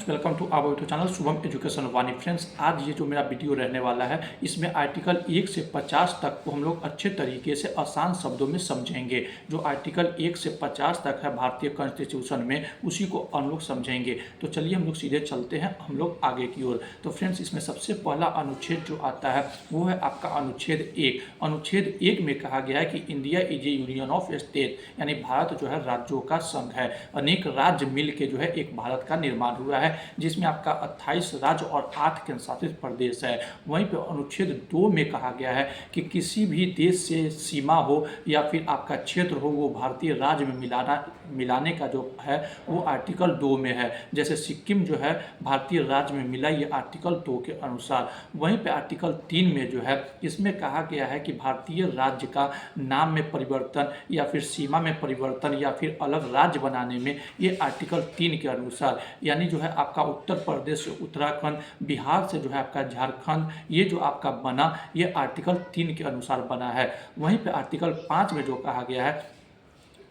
Welcome to our YouTube channel Shubham education Vani. Friends, आज ये जो मेरा वीडियो रहने वाला है इसमें आर्टिकल 1 से 50 तक को हम लोग अच्छे तरीके से आसान शब्दों में समझेंगे। जो आर्टिकल 1 से 50 तक है भारतीय कॉन्स्टिट्यूशन में, उसी को हम लोग समझेंगे। तो चलिए हम लोग सीधे चलते हैं हम लोग आगे की ओर। तो फ्रेंड्स, इसमें सबसे पहला अनुच्छेद जो आता है वो है आपका अनुच्छेद 1। अनुच्छेद 1 में कहा गया है कि India is A union of state, यानी भारत जो है राज्यों का संघ है। अनेक राज्य मिल के जो है एक भारत का निर्माण हुआ है, जिसमें आपका 28 राज्य और 8 केंद्र शासित प्रदेश है। वहीं पे अनुच्छेद 2 में कहा गया है कि किसी भी देश से सीमा हो या फिर आपका क्षेत्र हो, वो भारतीय राज्य में मिलाने का जो है वो आर्टिकल 2 में है। जैसे सिक्किम जो है भारतीय राज्य में मिला, ये आर्टिकल 2 के अनुसार। वहीं पे आर्टिकल 3 में जो है इसमें कहा गया है कि भारतीय राज्य का नाम में परिवर्तन या फिर सीमा में परिवर्तन या फिर अलग राज्य बनाने में, ये आर्टिकल 3 के अनुसार, यानी जो है आपका उत्तर प्रदेश से उत्तराखंड, बिहार से जो है आपका झारखंड, ये जो आपका बना ये आर्टिकल 3 के अनुसार बना है। वहीं पे आर्टिकल 5 में जो कहा गया है,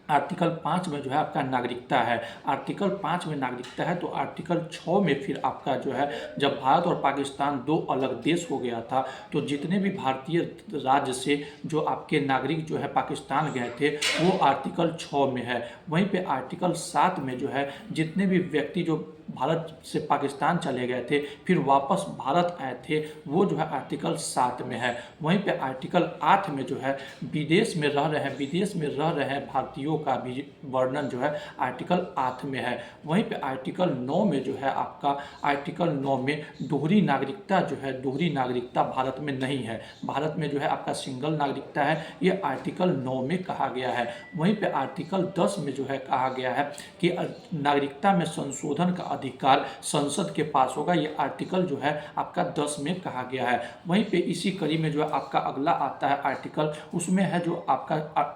आर्टिकल 5 में जो है आपका नागरिकता है। आर्टिकल 5 में नागरिकता है तो आर्टिकल 6 में फिर आपका जो है, जब भारत और पाकिस्तान दो अलग देश हो गया था तो जितने भी भारतीय राज्य से जो आपके नागरिक जो है पाकिस्तान गए थे वो आर्टिकल 6 में है। वहीं पे आर्टिकल 7 में जो है जितने भी व्यक्ति जो भारत से पाकिस्तान चले गए थे फिर वापस भारत आए थे, वो जो है आर्टिकल 7 में है। वहीं पे आर्टिकल 8 में जो है विदेश में रह रहे हैं भारतीयों का भी वर्णन जो है आर्टिकल 8 में है। वहीं पे आर्टिकल 9 में जो है आपका, आर्टिकल 9 में दोहरी नागरिकता जो है, दोहरी नागरिकता भारत में नहीं है। भारत में जो है आपका सिंगल नागरिकता है, ये आर्टिकल 9 में कहा गया है। वहीं पे आर्टिकल 10 में जो है कहा गया है कि नागरिकता में संशोधन का अधिकार संसद के पास होगा, ये आर्टिकल जो है आपका 10 में कहा गया है। वहीं पे इसी कड़ी में जो है आपका अगला आता है आर्टिकल, उसमें है जो आपका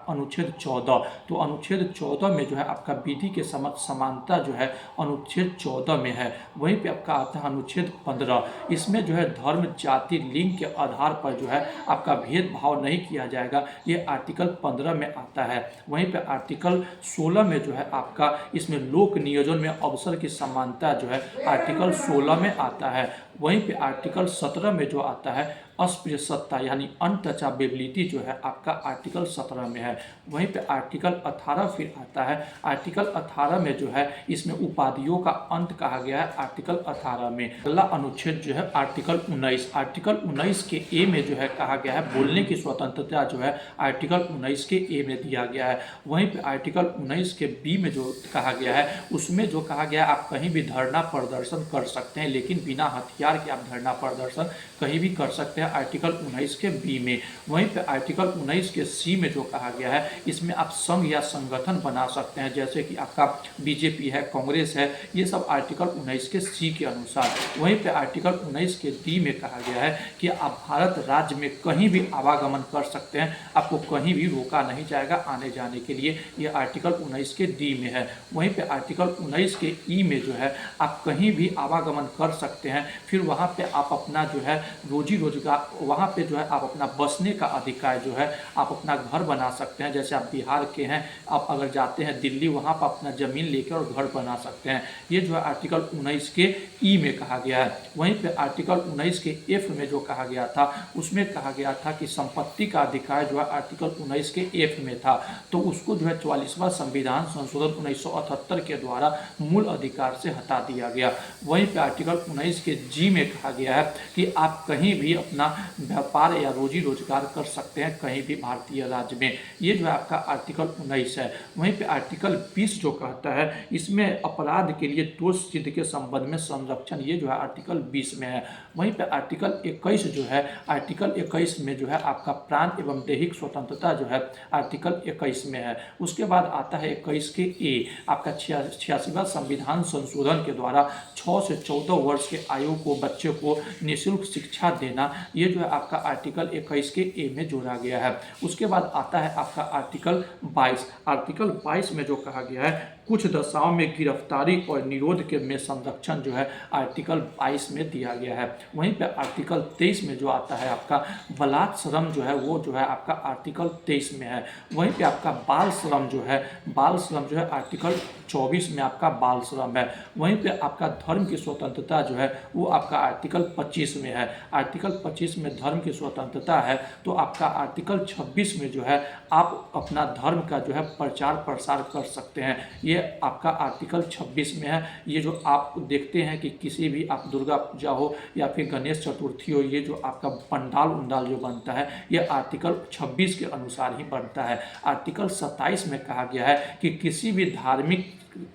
अनुच्छेद 14। तो अनुच्छेद 14 में जो है आपका विधि के समक्ष समानता जो है अनुच्छेद 14 में है। वहीं पे आपका आता है अनुच्छेद 15। इसमें जो है धर्म, जाति, लिंग के आधार पर जो है आपका भेदभाव नहीं किया जाएगा, ये आर्टिकल 15 में आता है। वहीं पे आर्टिकल 16 में जो है आपका, इसमें लोक नियोजन में अवसर की समान जो है आर्टिकल 16 में आता है। वहीं पे आर्टिकल 17 में जो आता है अस्पृश्यता यानी अनटचेबिलिटी जो है आपका आर्टिकल 17 में है। वहीं पे आर्टिकल 18 फिर आता है। आर्टिकल 18 में जो है इसमें उपाधियों का अंत कहा गया है आर्टिकल 18 में। अगला अनुच्छेद जो है आर्टिकल 19। आर्टिकल 19 के ए में जो है कहा गया है बोलने की स्वतंत्रता जो है आर्टिकल 19 के ए में दिया गया है। वहीं पे आर्टिकल 19 के बी में जो कहा गया है, उसमें जो कहा गया है आप कहीं भी धरना प्रदर्शन कर सकते हैं, लेकिन बिना हथियार के आप धरना प्रदर्शन कहीं भी कर सकते हैं, आर्टिकल 19 के बी में। वहीं पे आर्टिकल 19 के सी में जो कहा गया है, इसमें आप संघ या संगठन बना सकते हैं, जैसे कि आपका बीजेपी है, कांग्रेस है, ये सब आर्टिकल 19 के सी के अनुसार। वहीं पे आर्टिकल 19 के डी में कहा गया है कि आप भारत राज्य में कहीं भी आवागमन कर सकते हैं, आपको कहीं भी रोका नहीं जाएगा आने जाने के लिए, ये आर्टिकल 19 के डी में है। वहीं पे आर्टिकल 19 के ई में जो है आप कहीं भी आवागमन कर सकते हैं, फिर वहाँ पे आप अपना जो है रोजी रोजगार, वहाँ पे जो है आप अपना बसने का अधिकार जो है, आप अपना घर बना सकते हैं। जैसे आप बिहार के हैं, आप अगर जाते हैं दिल्ली, वहाँ पर अपना ज़मीन लेकर और घर बना सकते हैं, ये जो है आर्टिकल 19 के ई में कहा गया है। वहीं पे आर्टिकल 19 के एफ में जो कहा गया था, उसमें कहा गया था कि संपत्ति का अधिकार जो है आर्टिकल 19 के एफ में था, तो उसको जो है 44वां संविधान संशोधन 1978 के द्वारा मूल अधिकार से हटा दिया गया। वहीं पे आर्टिकल 19 के जी में कहा गया है कि आप कहीं भी अपना व्यापार या रोजी रोजगार कर सकते हैं कहीं भी भारतीय राज्य में, ये जो है आपका आर्टिकल 19 है। वहीं पे आर्टिकल 20 जो कहता है, इसमें अपराध के लिए दोष सिद्ध के संबंध में संरक्षण, ये जो है आर्टिकल 20 में है। वहीं पे आर्टिकल 21 जो है, आर्टिकल 21 में जो है आपका प्राण एवं दैहिक स्वतंत्रता जो है आर्टिकल 21 में है। उसके बाद आता है 21 के ए, आपका 86वां संविधान संशोधन के द्वारा 6 से 14 वर्ष के आयु को बच्चे को निःशुल्क शिक्षा देना, ये जो है आपका आर्टिकल 21 के ए में जोड़ा गया है। उसके बाद आता है आपका आर्टिकल 22। आर्टिकल 22 में जो कहा गया है कुछ दशाओं में गिरफ्तारी और निरोध के में संरक्षण जो है आर्टिकल 22 में दिया गया है। वहीं पे आर्टिकल 23 में जो आता है आपका बलात् श्रम जो है वो जो है आपका आर्टिकल 23 में है। वहीं पे आपका बाल श्रम जो है आर्टिकल 24 में आपका बाल श्रम है। वहीं पे आपका धर्म की स्वतंत्रता जो है वो आपका आर्टिकल 25 में है। आर्टिकल 25 में धर्म की स्वतंत्रता है तो आपका आर्टिकल 26 में जो है आप अपना धर्म का जो है प्रचार प्रसार कर सकते हैं, ये आपका आर्टिकल 26 में है। ये जो आप देखते हैं कि किसी भी आप दुर्गा पूजा हो या फिर गणेश चतुर्थी हो, ये जो आपका पंडाल उंडाल जो बनता है ये आर्टिकल 26 के अनुसार ही बनता है। आर्टिकल 27 में कहा गया है कि किसी भी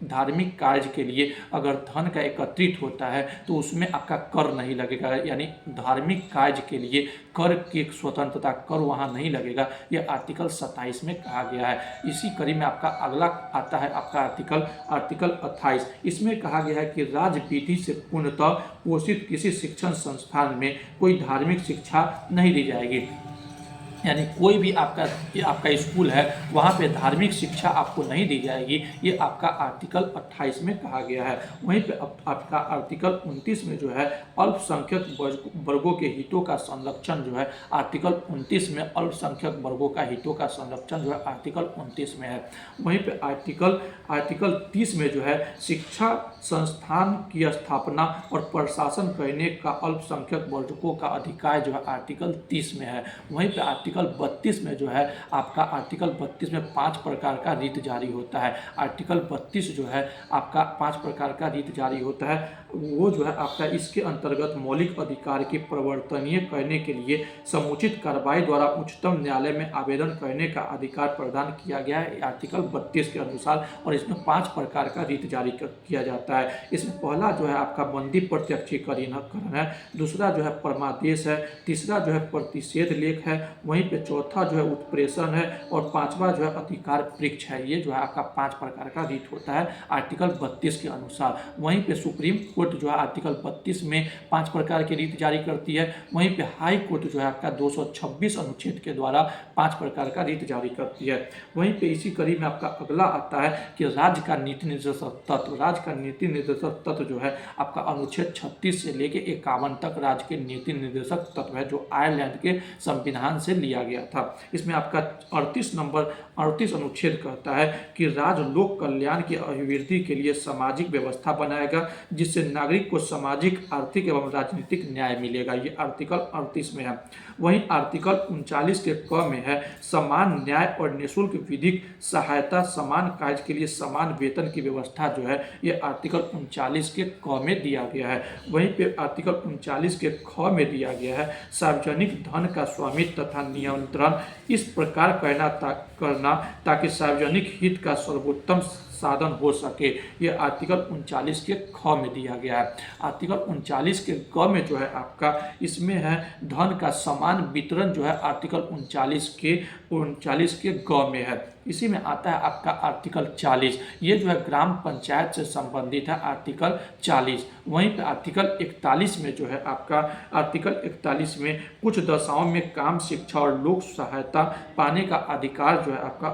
धार्मिक कार्य के लिए अगर धन का एकत्रित होता है तो उसमें आपका कर नहीं लगेगा, यानी धार्मिक कार्य के लिए कर की स्वतंत्रता, कर वहाँ नहीं लगेगा, ये आर्टिकल 27 में कहा गया है। इसी कड़ी में आपका अगला आता है आपका आर्टिकल 28। इसमें कहा गया है कि राज्य विधि से पूर्णतः पोषित किसी शिक्षण संस्थान में कोई धार्मिक शिक्षा नहीं दी जाएगी, यानी कोई भी आपका स्कूल है वहाँ पे धार्मिक शिक्षा आपको नहीं दी जाएगी, ये आपका आर्टिकल 28 में कहा गया है। वहीं पे आपका आर्टिकल 29 में जो है अल्पसंख्यक वर्गों के हितों का संरक्षण जो है आर्टिकल 29 में अल्पसंख्यक वर्गों का हितों का संरक्षण जो है आर्टिकल 29 में है। वहीं पे आर्टिकल 30 में जो है शिक्षा संस्थान की स्थापना और प्रशासन करने का अल्पसंख्यक वर्गों का अधिकार जो है आर्टिकल 30 में है। वहीं पे आर्टिकल 32 में जो है आपका आर्टिकल 32 में 5 प्रकार का रीत जारी होता है। आर्टिकल 32 जो है आपका 5 प्रकार का रीत जारी होता है, वो जो है आपका इसके अंतर्गत मौलिक अधिकार की प्रवर्तनीय करने के लिए समुचित कार्रवाई द्वारा उच्चतम न्यायालय में आवेदन करने का अधिकार प्रदान किया गया है आर्टिकल 32 के अनुसार। और इसमें 5 प्रकार का रीत जारी किया जाता है। इसमें पहला जो है आपका बंदी प्रत्यक्षीकरण है, दूसरा जो है परमादेश है, तीसरा जो है प्रतिषेध लेख है, वहीं पे चौथा जो है उत्प्रेषण है और पांचवा जो है अधिकार परीक्ष है। ये जो है आपका 5 प्रकार का रीत होता है आर्टिकल 32 के अनुसार। वहीं पे सुप्रीम कोर्ट जो है आर्टिकल 32 में 5 प्रकार की रीत जारी करती है। वहीं पे हाई कोर्ट जो है आपका 226 अनुच्छेद के द्वारा 5 प्रकार का रीत जारी करती है। वहीं पे इसी कड़ी में आपका अगला आता है कि राज्य का नीति निर्देशक तत्व जो है आपका अनुच्छेद 36 से लेके 51 तक राज्य के नीति निर्देशक तत्व है, जो आयरलैंड के संविधान से लिया गया था। इसमें आपका 38 अनुच्छेद कहता है कि राज्य लोक कल्याण की अभिवृद्धि के लिए सामाजिक व्यवस्था बनाएगा जिससे नागरिक को सामाजिक, आर्थिक एवं राजनीतिक न्याय मिलेगा। ये आर्टिकल 38 में है। वहीं आर्टिकल 39 के क में है समान न्याय और निःशुल्क विधिक सहायता, समान कार्य के लिए समान वेतन की व्यवस्था जो है ये आर्टिकल 39 के क में दिया गया है। वहीं पे आर्टिकल 39 के ख में दिया गया है सार्वजनिक धन का स्वामित्व तथा नियंत्रण इस प्रकार करना ताकि सार्वजनिक हित का सर्वोत्तम साधन हो सके। ये आर्टिकल 39 के ख में दिया गया है। आर्टिकल 39 के ग में जो है आपका इसमें है धन का समान वितरण जो है आर्टिकल 39 के ग में है। इसी में आता है आपका आर्टिकल 40, ये जो है ग्राम पंचायत से संबंधित है आर्टिकल 40। वहीं पे आर्टिकल 41 में जो है आपका आर्टिकल 41 में कुछ दशाओं में काम, शिक्षा और लोक सहायता पाने का अधिकार जो है आपका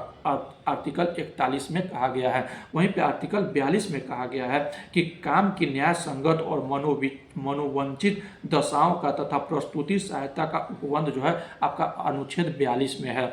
आर्टिकल 41 में कहा गया है। वहीं पे आर्टिकल 42 में कहा गया है कि काम की न्याय संगत और मनोवंचित दशाओं का तथा प्रस्तुति सहायता का उपबंध जो है आपका अनुच्छेद 42 में है।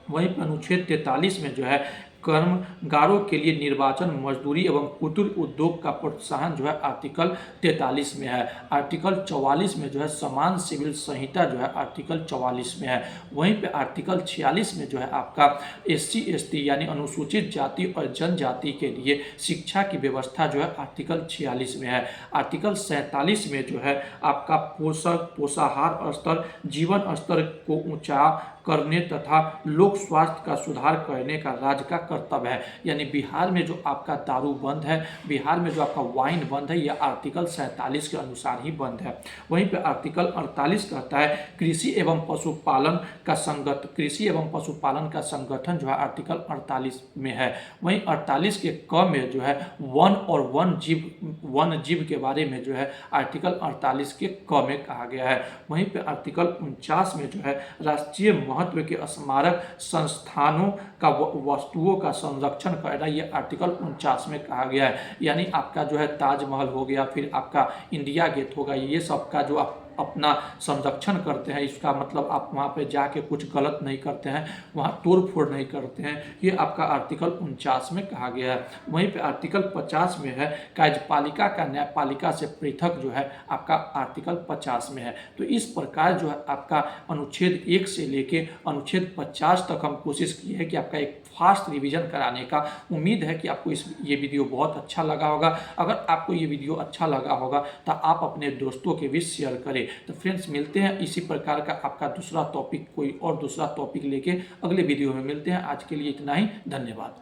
वहीं अनुच्छेद 43 में जो है कर्मगारों के लिए निर्वाचन, मजदूरी एवं कुटीर उद्योग का प्रोत्साहन जो है आर्टिकल 43 में है। आर्टिकल 44 में जो है समान सिविल संहिता जो है आर्टिकल 44 में है। वहीं पे आर्टिकल 46 में जो है आपका SC ST यानी अनुसूचित जाति और जनजाति के लिए शिक्षा की व्यवस्था जो है आर्टिकल 46 में है। आर्टिकल 47 में जो है आपका पोषाहार स्तर, जीवन स्तर को ऊंचा करने तथा लोक स्वास्थ्य का सुधार करने का राज्य का कर्तव्य है। यानी बिहार में जो आपका दारू बंद है, बिहार में जो आपका वाइन बंद है, यह आर्टिकल 47 के अनुसार ही बंद है। वहीं पे आर्टिकल 48 कहता है कृषि एवं पशुपालन का संगठन जो है आर्टिकल 48 में है। वहीं 48 के क में जो है वन और वन जीव के बारे में जो है आर्टिकल 48 के क में कहा गया है। वहीं पे आर्टिकल 49 में जो है राष्ट्रीय महत्व के स्मारक संस्थानों का वस्तुओं का संरक्षण करना, ये आर्टिकल 49 में कहा गया है। यानी आपका जो है ताजमहल हो गया, फिर आपका इंडिया गेट होगा, ये सब का जो आप अपना संरक्षण करते हैं, इसका मतलब आप वहाँ पे जाके कुछ गलत नहीं करते हैं, वहाँ तोड़ फोड़ नहीं करते हैं, ये आपका आर्टिकल 49 में कहा गया है। वहीं पे आर्टिकल 50 में है कार्यपालिका का न्यायपालिका से पृथक जो है आपका आर्टिकल 50 में है। तो इस प्रकार जो है आपका अनुच्छेद 1 से लेके अनुच्छेद 50 तक हम कोशिश की है कि आपका एक फास्ट रिवीजन कराने का। उम्मीद है कि आपको ये वीडियो बहुत अच्छा लगा होगा। अगर आपको ये वीडियो अच्छा लगा होगा तो आप अपने दोस्तों के बीच शेयर करें। तो फ्रेंड्स, मिलते हैं इसी प्रकार का आपका दूसरा टॉपिक, कोई और दूसरा टॉपिक लेके अगले वीडियो में मिलते हैं। आज के लिए इतना ही, धन्यवाद।